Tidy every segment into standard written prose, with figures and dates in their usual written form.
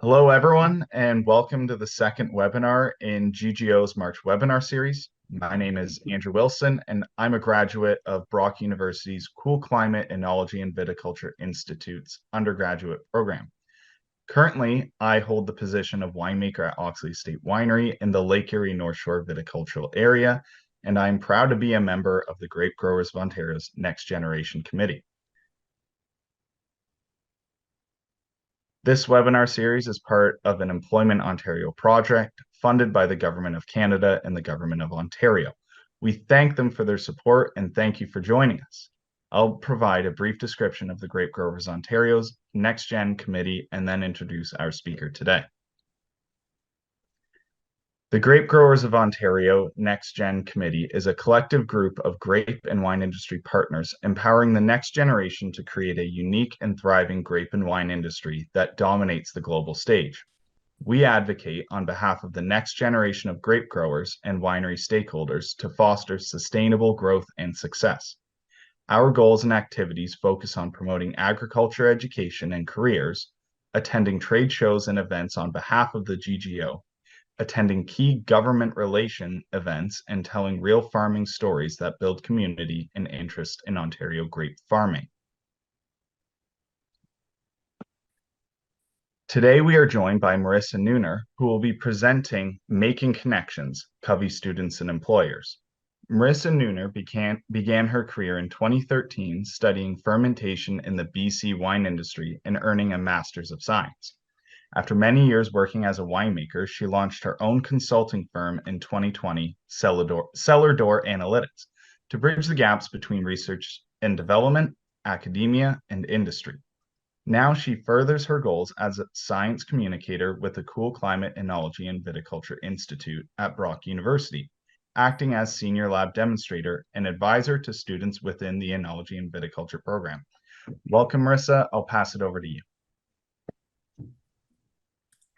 Hello, everyone, and welcome to the second webinar in GGO's March webinar series. My name is Andrew Wilson, and I'm a graduate of Brock University's Cool Climate Oenology and Viticulture Institute's undergraduate program. Currently, I hold the position of winemaker at Oxley Estate Winery in the Lake Erie North Shore viticultural area, and I'm proud to be a member of the Grape Growers of Ontario's Next Generation Committee. This webinar series is part of an Employment Ontario project funded by the Government of Canada and the Government of Ontario. We thank them for their support and thank you for joining us. I'll provide a brief description of the Grape Growers Ontario's Next Gen Committee and then introduce our speaker today. The Grape Growers of Ontario Next Gen Committee is a collective group of grape and wine industry partners empowering the next generation to create a unique and thriving grape and wine industry that dominates the global stage. We advocate on behalf of the next generation of grape growers and winery stakeholders to foster sustainable growth and success. Our goals and activities focus on promoting agriculture education and careers, attending trade shows and events on behalf of the GGO, attending key government relation events, and telling real farming stories that build community and interest in Ontario grape farming. Today, we are joined by Marissa Neuner, who will be presenting Making Connections, COVI Students and Employers. Marissa Neuner began her career in 2013 studying fermentation in the BC wine industry and earning a Master's of Science. After many years working as a winemaker, she launched her own consulting firm in 2020, Cellar Door Analytics, to bridge the gaps between research and development, academia, and industry. Now she furthers her goals as a science communicator with the Cool Climate Oenology and Viticulture Institute at Brock University, acting as senior lab demonstrator and advisor to students within the Oenology and Viticulture Program. Welcome, Marissa. I'll pass it over to you.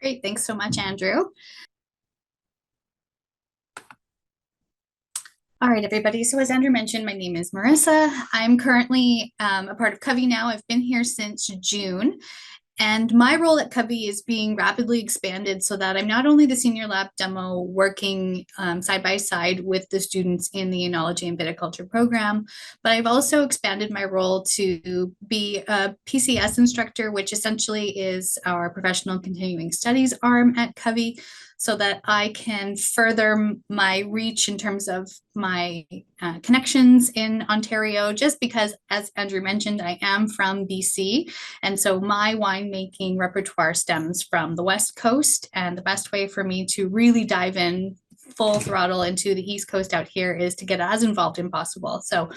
Great, thanks so much, Andrew. All right, everybody. So as Andrew mentioned, my name is Marissa. I'm currently a part of COVI now. I've been here since June. And my role at COVI is being rapidly expanded so that I'm not only the senior lab demo working side by side with the students in the Oenology and Viticulture program, but I've also expanded my role to be a PCS instructor, which essentially is our professional continuing studies arm at COVI, so that I can further my reach in terms of my connections in Ontario, just because, as Andrew mentioned, I am from BC. And so my winemaking repertoire stems from the West Coast. And the best way for me to really dive in full throttle into the East Coast out here is to get as involved as possible. So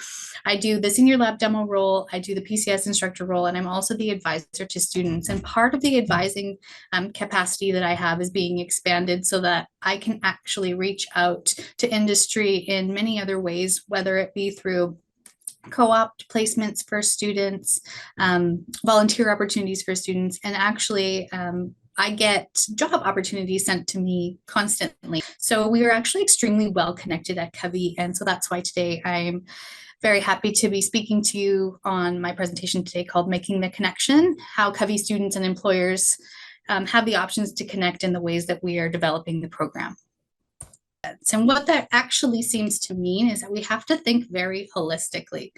I do the senior lab demo role, I do the PCS instructor role, and I'm also the advisor to students. And part of the advising capacity that I have is being expanded so that I can actually reach out to industry in many other ways, whether it be through co-op placements for students, volunteer opportunities for students, and actually I get job opportunities sent to me constantly. So we are actually extremely well connected at COVI. And so that's why today I'm very happy to be speaking to you on my presentation today called Making the Connection, how COVI students and employers have the options to connect in the ways that we are developing the program. And what that actually seems to mean is that we have to think very holistically.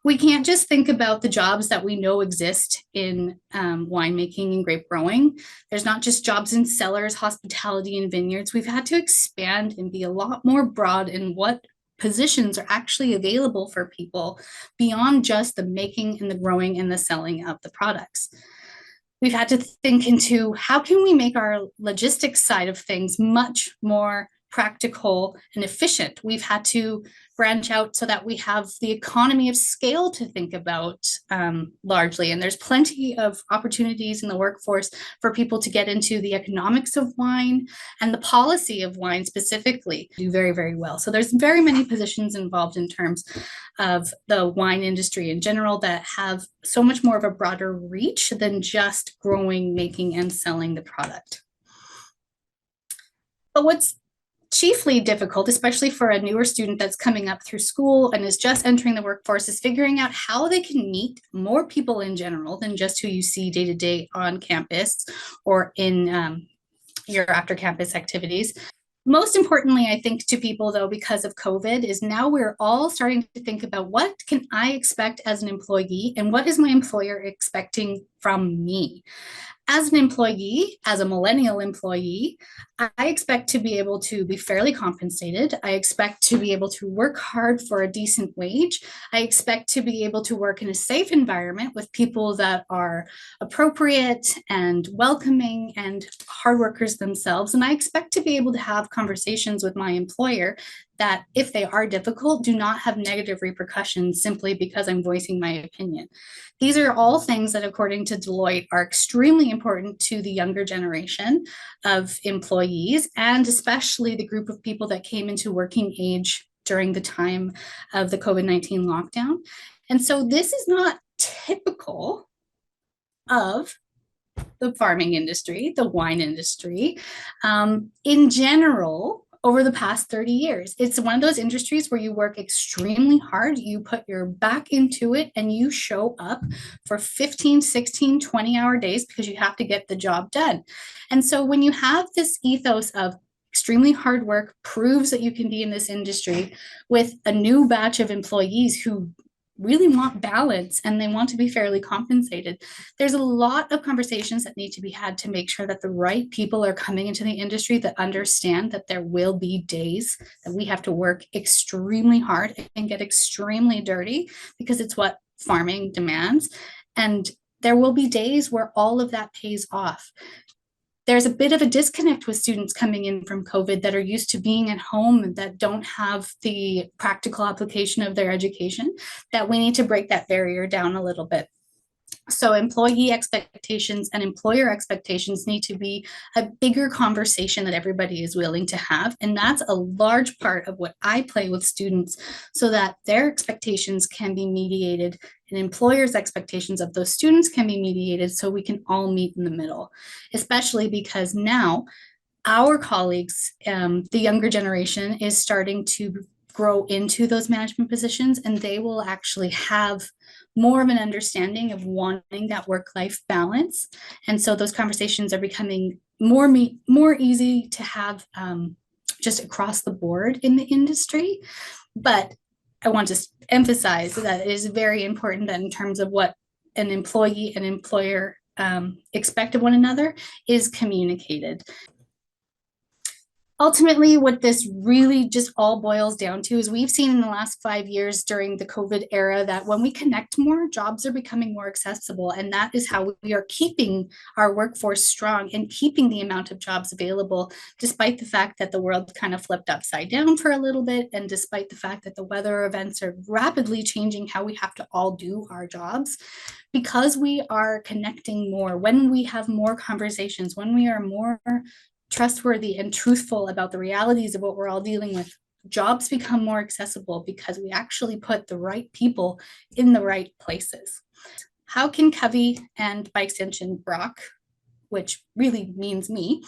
We can't just think about the jobs that we know exist in winemaking and grape growing. There's not just jobs in cellars, hospitality, and vineyards. We've had to expand and be a lot more broad in what positions are actually available for people beyond just the making and the growing and the selling of the products. We've had to think into how can we make our logistics side of things much more practical and efficient. We've had to branch out so that we have the economy of scale to think about largely. And there's plenty of opportunities in the workforce for people to get into the economics of wine and the policy of wine specifically do very, very well. So there's very many positions involved in terms of the wine industry in general that have so much more of a broader reach than just growing, making, and selling the product. But what's chiefly difficult, especially for a newer student that's coming up through school and is just entering the workforce, is figuring out how they can meet more people in general than just who you see day to day on campus or in your after campus activities. Most importantly, I think to people though, because of COVID, is now we're all starting to think about what can I expect as an employee and what is my employer expecting from me. As an employee, as a millennial employee, I expect to be able to be fairly compensated. I expect to be able to work hard for a decent wage. I expect to be able to work in a safe environment with people that are appropriate and welcoming and hard workers themselves. And I expect to be able to have conversations with my employer that, if they are difficult, do not have negative repercussions simply because I'm voicing my opinion. These are all things that, according to Deloitte, are extremely important to the younger generation of employees, and especially the group of people that came into working age during the time of the COVID-19 lockdown. And so this is not typical of the farming industry, the wine industry. In general, over the past 30 years. It's one of those industries where you work extremely hard, you put your back into it, and you show up for 15, 16, 20-hour days because you have to get the job done. And so when you have this ethos of extremely hard work proves that you can be in this industry with a new batch of employees who really want balance and they want to be fairly compensated, there's a lot of conversations that need to be had to make sure that the right people are coming into the industry that understand that there will be days that we have to work extremely hard and get extremely dirty because it's what farming demands. And there will be days where all of that pays off. There's a bit of a disconnect with students coming in from COVID that are used to being at home and that don't have the practical application of their education, that we need to break that barrier down a little bit. So employee expectations and employer expectations need to be a bigger conversation that everybody is willing to have. And that's a large part of what I play with students so that their expectations can be mediated and employers' expectations of those students can be mediated so we can all meet in the middle, especially because now our colleagues, the younger generation, is starting to grow into those management positions, and they will actually have more of an understanding of wanting that work-life balance. And so those conversations are becoming more easy to have just across the board in the industry. But I want to emphasize that it is very important that in terms of what an employee and employer expect of one another is communicated. Ultimately, what this really just all boils down to is we've seen in the last 5 years during the COVID era that when we connect more, jobs are becoming more accessible. And that is how we are keeping our workforce strong and keeping the amount of jobs available, despite the fact that the world kind of flipped upside down for a little bit. And despite the fact that the weather events are rapidly changing how we have to all do our jobs, because we are connecting more, when we have more conversations, when we are more trustworthy and truthful about the realities of what we're all dealing with, jobs become more accessible because we actually put the right people in the right places. How can COVI and by extension Brock, which really means me,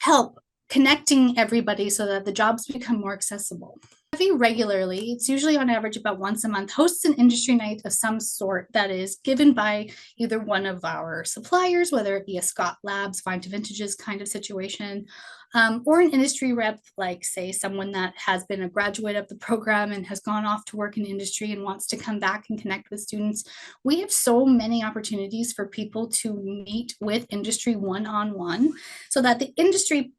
help connecting everybody so that the jobs become more accessible? COVI regularly, it's usually on average about once a month, hosts an industry night of some sort that is given by either one of our suppliers, whether it be a Scott Labs, Vine to Vintages kind of situation, or an industry rep, like say someone that has been a graduate of the program and has gone off to work in industry and wants to come back and connect with students. We have so many opportunities for people to meet with industry one-on-one so that the industry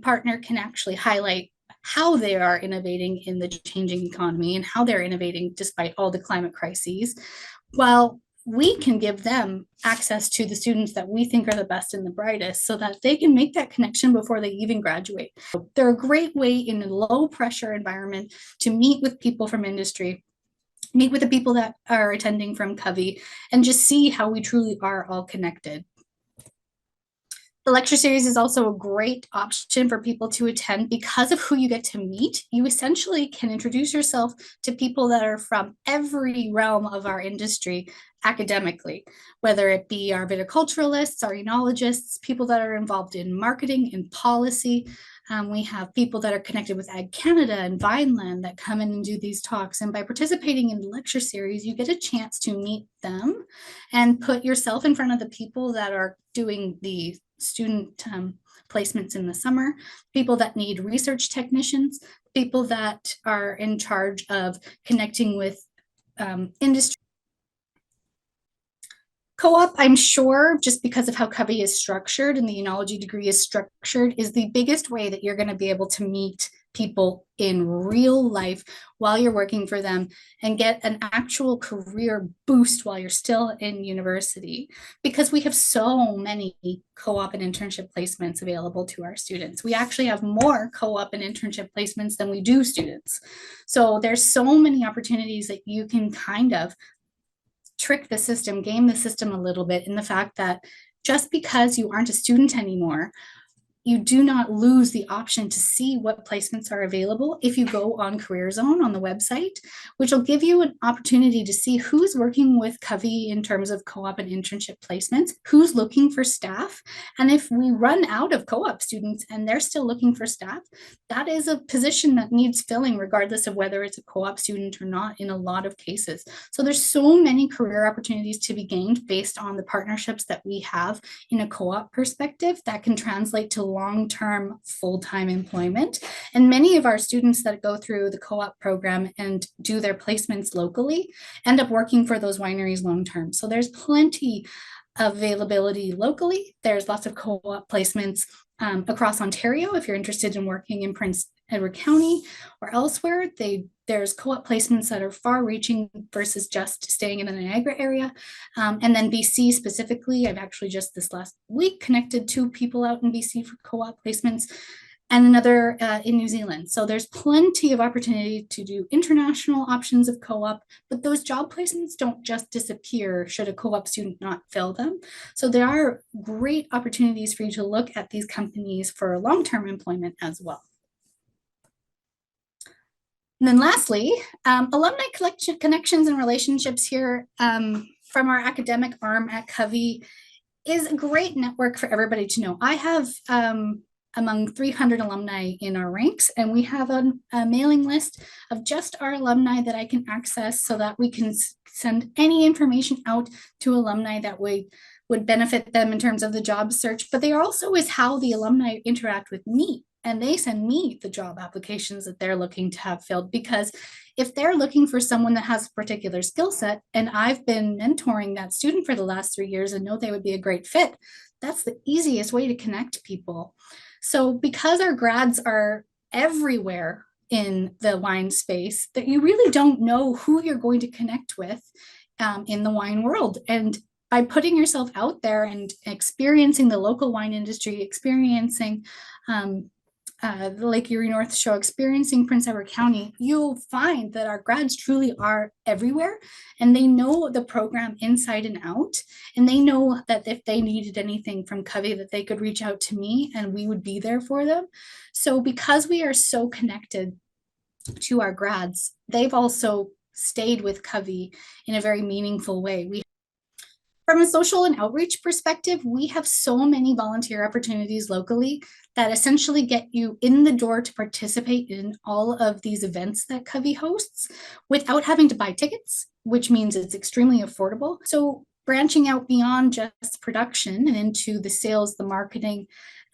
partner can actually highlight how they are innovating in the changing economy and how they're innovating despite all the climate crises, while we can give them access to the students that we think are the best and the brightest so that they can make that connection before they even graduate. They're a great way in a low pressure environment to meet with people from industry, meet with the people that are attending from COVI, and just see how we truly are all connected. The lecture series is also a great option for people to attend because of who you get to meet. You essentially can introduce yourself to people that are from every realm of our industry academically, whether it be our viticulturalists, our enologists, people that are involved in marketing and policy. We have people that are connected with Ag Canada and Vineland that come in and do these talks. And by participating in the lecture series, you get a chance to meet them and put yourself in front of the people that are doing the student placements in the summer, people that need research technicians, people that are in charge of connecting with industry. Co-op, I'm sure, just because of how COVI is structured and the enology degree is structured, is the biggest way that you're going to be able to meet people in real life while you're working for them and get an actual career boost while you're still in university, because we have so many co-op and internship placements available to our students. We actually have more co-op and internship placements than we do students. So there's so many opportunities that you can kind of trick the system, game the system a little bit, in the fact that just because you aren't a student anymore, you do not lose the option to see what placements are available if you go on Career Zone on the website, which will give you an opportunity to see who's working with COVI in terms of co-op and internship placements, who's looking for staff. And if we run out of co-op students and they're still looking for staff, that is a position that needs filling regardless of whether it's a co-op student or not in a lot of cases. So there's so many career opportunities to be gained based on the partnerships that we have in a co-op perspective that can translate to long-term full-time employment. And many of our students that go through the co-op program and do their placements locally end up working for those wineries long-term. So there's plenty of availability locally. There's lots of co-op placements across Ontario. If you're interested in working in Prince Edward County or elsewhere, there's co-op placements that are far-reaching versus just staying in the Niagara area. And then BC specifically, I've actually just this last week connected 2 people out in BC for co-op placements, and another in New Zealand. So there's plenty of opportunity to do international options of co-op, but those job placements don't just disappear should a co-op student not fill them. So there are great opportunities for you to look at these companies for long-term employment as well. And then lastly, alumni connections and relationships here from our academic arm at COVI is a great network for everybody to know. I have among 300 alumni in our ranks, and we have a mailing list of just our alumni that I can access so that we can send any information out to alumni that would benefit them in terms of the job search. But there also is how the alumni interact with me, and they send me the job applications that they're looking to have filled, because if they're looking for someone that has a particular skill set and I've been mentoring that student for the last 3 years and know they would be a great fit, that's the easiest way to connect people. So because our grads are everywhere in the wine space, that you really don't know who you're going to connect with in the wine world. And by putting yourself out there and experiencing the local wine industry, experiencing the Lake Erie North Shore, experiencing Prince Edward County, you'll find that our grads truly are everywhere, and they know the program inside and out. And they know that if they needed anything from COVI, that they could reach out to me and we would be there for them. So because we are so connected to our grads, they've also stayed with COVI in a very meaningful way. From a social and outreach perspective, we have so many volunteer opportunities locally that essentially get you in the door to participate in all of these events that COVI hosts without having to buy tickets, which means it's extremely affordable. So branching out beyond just production and into the sales, the marketing,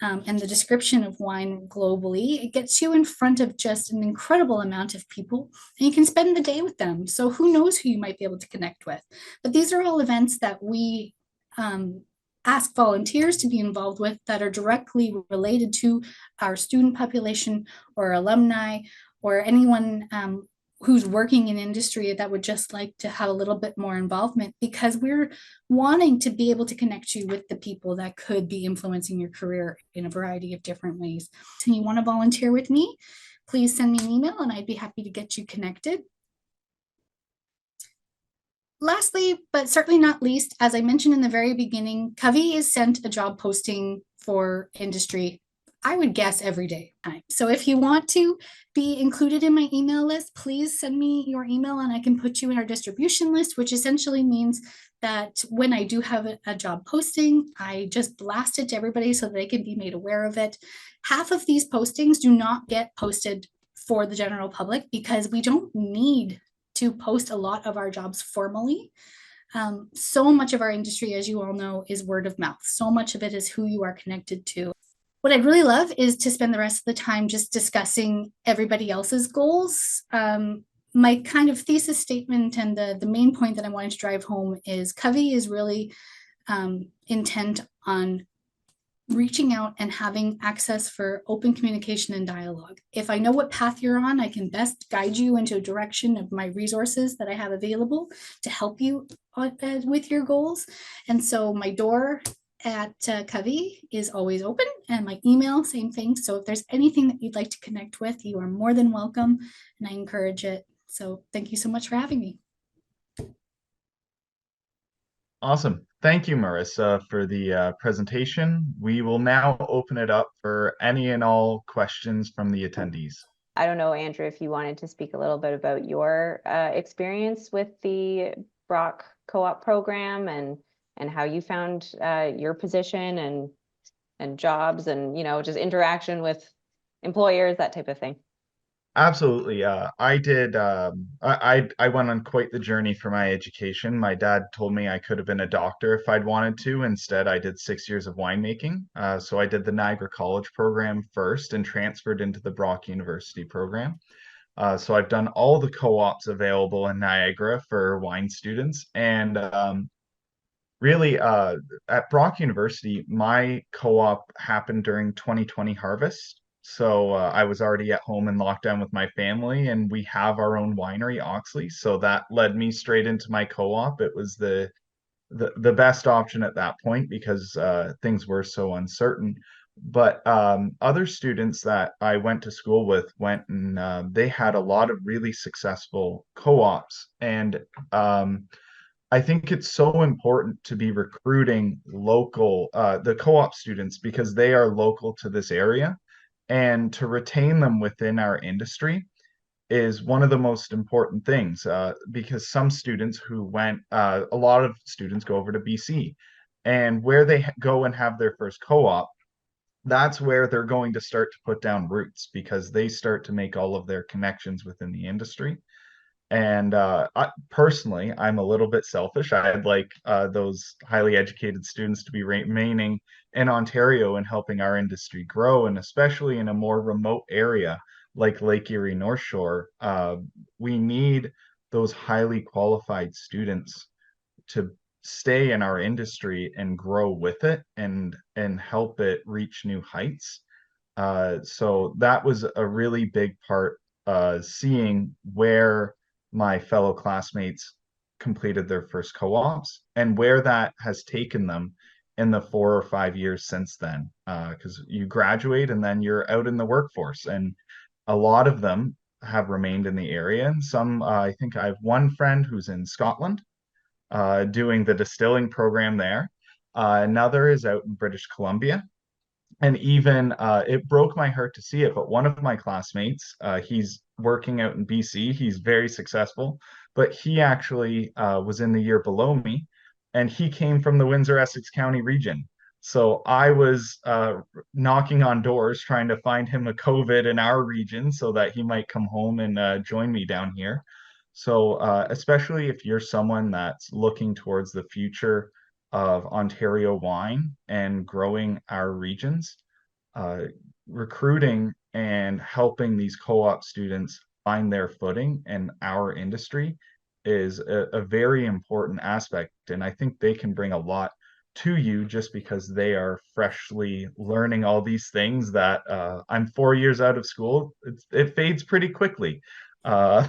and the description of wine globally, it gets you in front of just an incredible amount of people, and you can spend the day with them. So who knows who you might be able to connect with. But these are all events that we ask volunteers to be involved with that are directly related to our student population or alumni or anyone who's working in industry that would just like to have a little bit more involvement, because we're wanting to be able to connect you with the people that could be influencing your career in a variety of different ways. So you want to volunteer with me, please send me an email and I'd be happy to get you connected. Lastly, but certainly not least, as I mentioned in the very beginning, COVI is sent a job posting for industry, I would guess, every day. So if you want to be included in my email list, please send me your email and I can put you in our distribution list, which essentially means that when I do have a job posting, I just blast it to everybody so that they can be made aware of it. Half of these postings do not get posted for the general public because we don't need to post a lot of our jobs formally. So much of our industry, as you all know, is word of mouth. So much of it is who you are connected to. What I'd really love is to spend the rest of the time just discussing everybody else's goals. My kind of thesis statement and the main point that I wanted to drive home is COVI is really intent on reaching out and having access for open communication and dialogue. If I know what path you're on, I can best guide you into a direction of my resources that I have available to help you with your goals. And so my door at COVI is always open, and my email, same thing. So if there's anything that you'd like to connect with, you are more than welcome, and I encourage it. So thank you so much for having me. Awesome. Thank you, Marissa, for the presentation. We will now open it up for any and all questions from the attendees. I don't know, Andrew, if you wanted to speak a little bit about your experience with the Brock co-op program and how you found your position and jobs and, you know, just interaction with employers, that type of thing. Absolutely. I did. I went on quite the journey for my education. My dad told me I could have been a doctor if I'd wanted to. Instead, I did 6 years of winemaking. So I did the Niagara College program first and transferred into the Brock University program. So I've done all the co-ops available in Niagara for wine students. And really, at Brock University, my co-op happened during 2020 harvest. So I was already at home in lockdown with my family, and we have our own winery, Oxley. So that led me straight into my co-op. It was the best option at that point because things were so uncertain. But other students that I went to school with went and they had a lot of really successful co-ops. And I think it's so important to be recruiting the co-op students because they are local to this area, and to retain them within our industry is one of the most important things because some students who a lot of students go over to BC, and where they go and have their first co-op, that's where they're going to start to put down roots because they start to make all of their connections within the industry. And personally, I'm a little bit selfish. I'd like those highly educated students to be remaining in Ontario and helping our industry grow, and especially in a more remote area like Lake Erie North Shore. We need those highly qualified students to stay in our industry and grow with it and help it reach new heights. So that was a really big part, seeing where my fellow classmates completed their first co-ops and where that has taken them in the 4 or 5 years since then. Because you graduate and then you're out in the workforce, and a lot of them have remained in the area. And some, I think I have one friend who's in Scotland doing the distilling program there. Another is out in British Columbia. And even it broke my heart to see it, but one of my classmates, he's working out in BC. He's very successful, but he actually was in the year below me, and he came from the Windsor-Essex County region. So I was knocking on doors trying to find him a COVID in our region so that he might come home and join me down here. So especially if you're someone that's looking towards the future of Ontario wine and growing our regions, uh, recruiting and helping these co-op students find their footing in our industry is a very important aspect. And I think they can bring a lot to you just because they are freshly learning all these things that I'm 4 years out of school. It fades pretty quickly. Uh,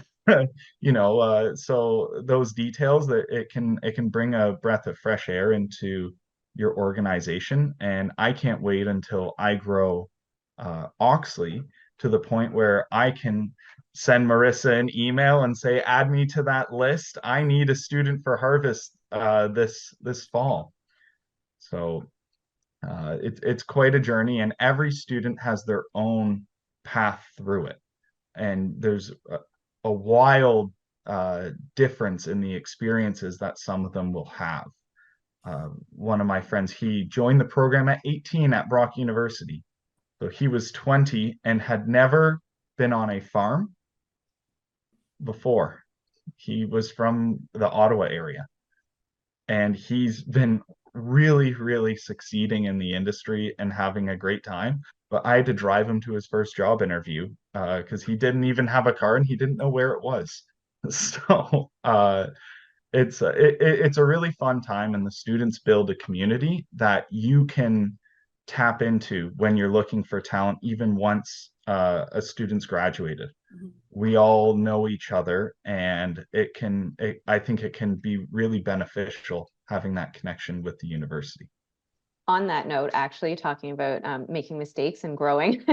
so those details that it can bring a breath of fresh air into your organization. And I can't wait until I grow Oxley to the point where I can send Marissa an email and say, add me to that list. I need a student for harvest this fall. So it's quite a journey, and every student has their own path through it. And there's a wild difference in the experiences that some of them will have. One of my friends, he joined the program at 18 at Brock University. So he was 20 and had never been on a farm before. He was from the Ottawa area, and he's been really, really succeeding in the industry and having a great time. But I had to drive him to his first job interview because he didn't even have a car and he didn't know where it was. So it's a really fun time, and the students build a community that you can tap into when you're looking for talent, even once a student's graduated. Mhm. We all know each other, and I think it can be really beneficial having that connection with the university. On that note, actually talking about making mistakes and growing,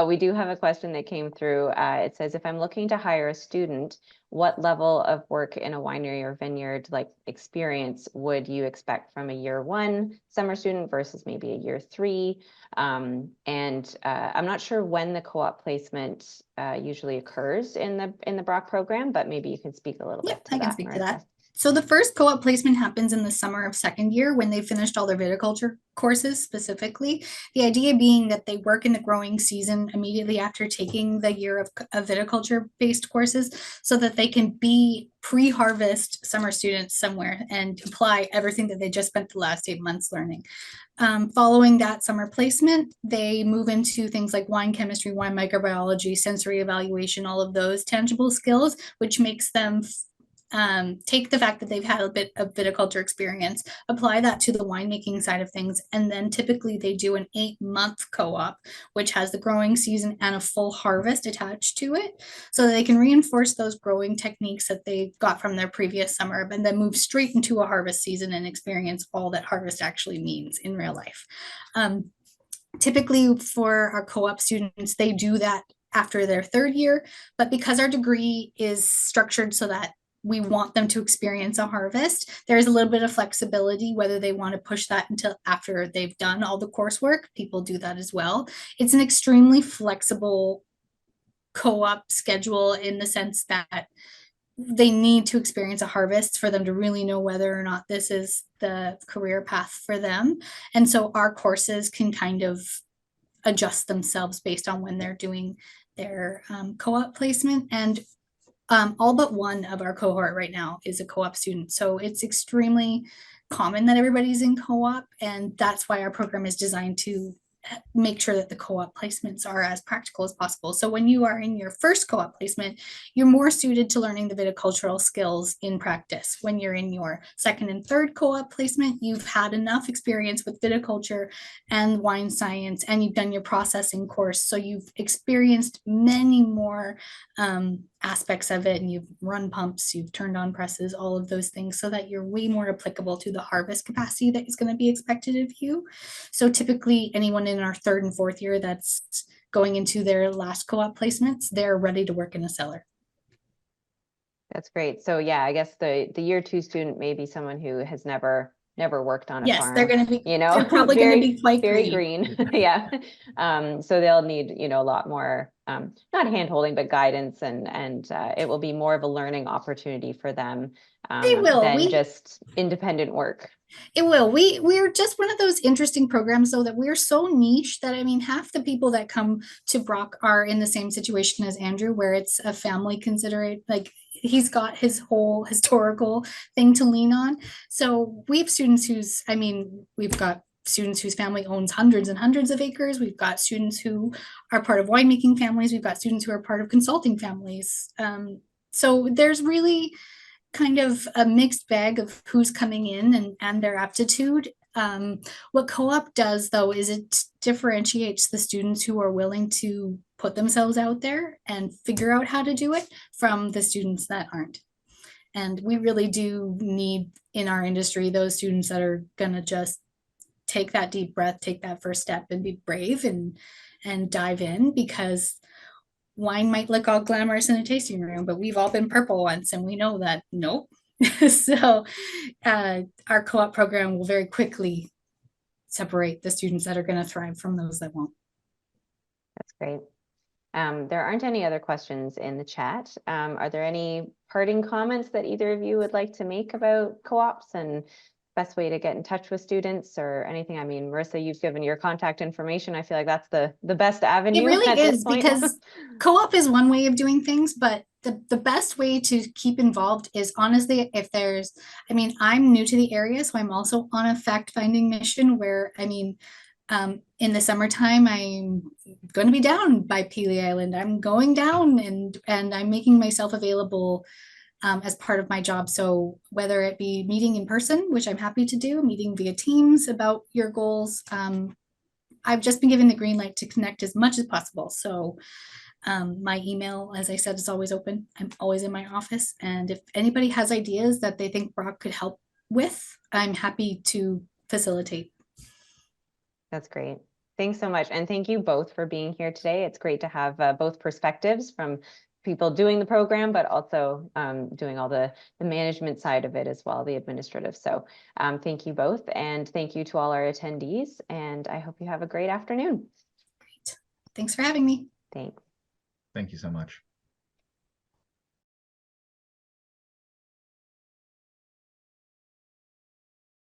we do have a question that came through. It says, if I'm looking to hire a student, what level of work in a winery or vineyard like experience would you expect from a year 1 summer student versus maybe a year 3? I'm not sure when the co-op placement usually occurs in the Brock program, but maybe you can speak a little bit to I can that, speak to Marissa. that. So the first co-op placement happens in the summer of second year when they finished all their viticulture courses specifically. The idea being that they work in the growing season immediately after taking the year of viticulture based courses so that they can be pre-harvest summer students somewhere and apply everything that they just spent the last 8 months learning. Following that summer placement, they move into things like wine chemistry, wine microbiology, sensory evaluation, all of those tangible skills, which makes them take the fact that they've had a bit of viticulture experience, apply that to the winemaking side of things, and then typically they do an 8-month co-op, which has the growing season and a full harvest attached to it, so that they can reinforce those growing techniques that they got from their previous summer, and then move straight into a harvest season and experience all that harvest actually means in real life. Typically for our co-op students, they do that after their third year, but because our degree is structured so that we want them to experience a harvest, there's a little bit of flexibility whether they want to push that until after they've done all the coursework. People do that as well. It's an extremely flexible co-op schedule in the sense that they need to experience a harvest for them to really know whether or not this is the career path for them. And so our courses can kind of adjust themselves based on when they're doing their co-op placement. And all but one of our cohort right now is a co-op student. So it's extremely common that everybody's in co-op, and that's why our program is designed to make sure that the co-op placements are as practical as possible. So when you are in your first co-op placement, you're more suited to learning the viticultural skills in practice. When you're in your second and third co-op placement, you've had enough experience with viticulture and wine science, and you've done your processing course. So you've experienced many more aspects of it, and you've run pumps, you've turned on presses, all of those things, so that you're way more applicable to the harvest capacity that is going to be expected of you. So typically anyone in our third and fourth year that's going into their last co-op placements, they're ready to work in a cellar. That's great. So yeah, I guess the year 2 student may be someone who has never worked on a Yes, farm. they're going to be, they're probably going to be quite very green. Yeah. So they'll need, a lot more, not hand-holding, but guidance, and it will be more of a learning opportunity for them than just independent work. It will. We're just one of those interesting programs, though, that we're so niche that, I mean, half the people that come to Brock are in the same situation as Andrew, where it's a family considerate, like he's got his whole historical thing to lean on. So we have students we've got students whose family owns hundreds and hundreds of acres. We've got students who are part of winemaking families. We've got students who are part of consulting families. So there's really kind of a mixed bag of who's coming in and their aptitude. What co-op does, though, is it differentiates the students who are willing to put themselves out there and figure out how to do it from the students that aren't. And we really do need in our industry those students that are going to just take that deep breath, take that first step, and be brave and dive in, because wine might look all glamorous in a tasting room, but we've all been purple once, and we know that nope. So our co-op program will very quickly separate the students that are going to thrive from those that won't. That's great. There aren't any other questions in the chat. Are there any parting comments that either of you would like to make about co-ops and best way to get in touch with students or anything? I mean, Marissa, you've given your contact information. I feel like that's the best avenue. It really at this is, point. because co-op is one way of doing things, but the best way to keep involved is honestly, if there's, I mean, I'm new to the area, so I'm also on a fact-finding mission where, I mean, in the summertime, I'm going to be down by Pelee Island. I'm going down and I'm making myself available as part of my job. So whether it be meeting in person, which I'm happy to do, meeting via Teams about your goals, I've just been given the green light to connect as much as possible. So my email, as I said, is always open. I'm always in my office. And if anybody has ideas that they think Brock could help with, I'm happy to facilitate. That's great. Thanks so much. And thank you both for being here today. It's great to have both perspectives from people doing the program, but also doing all the management side of it as well, the administrative. So thank you both. And thank you to all our attendees. And I hope you have a great afternoon. Great. Thanks for having me. Thanks. Thank you so much.